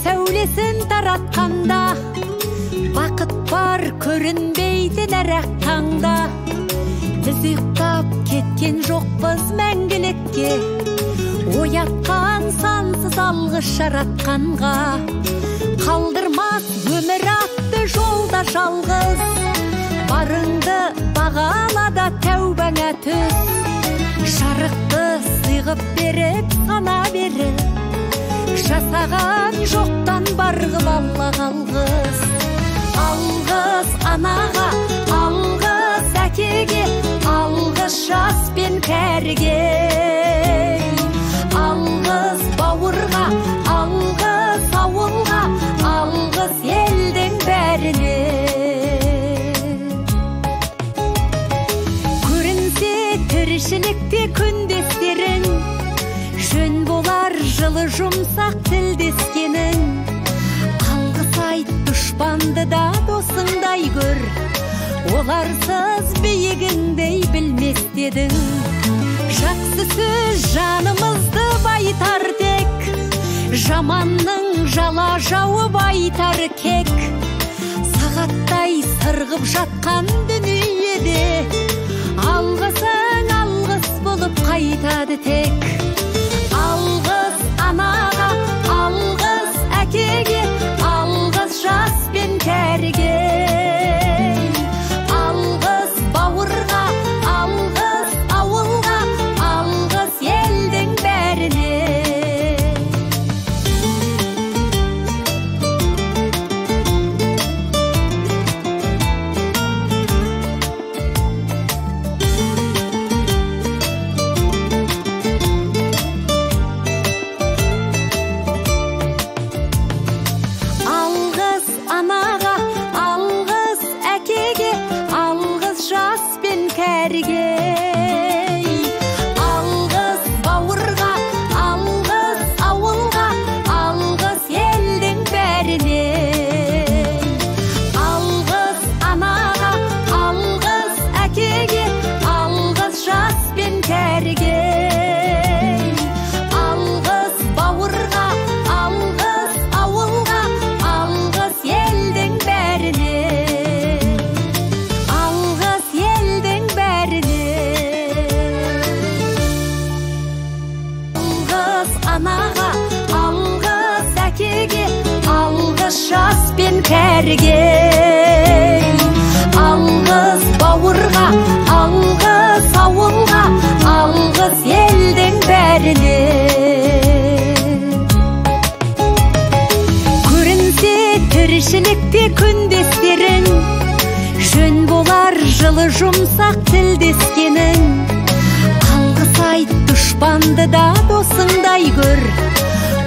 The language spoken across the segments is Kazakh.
сәулесін таратқанда, бақыт бар көрінбейтін әр-ақ таңда. Біз ұйықтап кеткен жоқпыз мәңгілікке, оятқан сансыз алғыс жаратқанға. Қалдырмас өмір атты жолда жалғыз, барыңды бағалада тәубаңа түс. Жарықты сыйғып беріп сана беріп, жасаған жоқтан барғып алла қалғыз. Алғыз анаға, алғыз әкеге, алғыз жас пен кәріге. Алғыз бауырға, алғыз ауылға, алғыз елдің бәріне. Көрінсе тіршілікте күндестерің, жөн болар жылы жұмсақ тілдескенің. Алғыс айт дұшпанды да досыңдай көр, оларсыз биігіңдей білмес дедің. Жақсы сөз жанымызды байтар тек, жаманның жала жауып айтар кек. Сағаттай сырғып жатқан дүниеде, алғысың алғыс болып қайтады тек. Алғыс анаға, алғыс әкеге, алғыс жас пен кәріге. Алғыс бауырға, алғыс ауылға, алғыс елдің бәріне. Алғыс бауырға, алғыс ауылға, алғыс елдің бәріне. Алғыс анаға, алғыс әкеге, алғыс жас пен кәріге. Алғыс бауырға, алғыс ауылға, алғыс елдің бәріне. Анаға, алғыс әкеге, алғыс жас пен кәріге. Алғыс бауырға, алғыс ауылға, алғыс елдің бәріне. Көрінсе тіршілікте күндестерің, жөн болар жылы жұмсақ тілдескенің. Алғыс айт дұшпанды да досыңдай көр,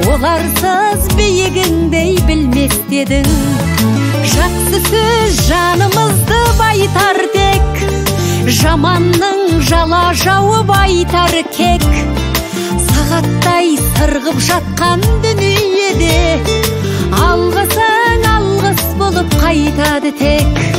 оларсыз биігіңдей білмес дедің. Жақсы сөз жанымызды байтар тек, жаманның жала жауып айтар кек. Сағаттай сырғып жатқан дүниеде, алғысың алғыс болып қайтады тек.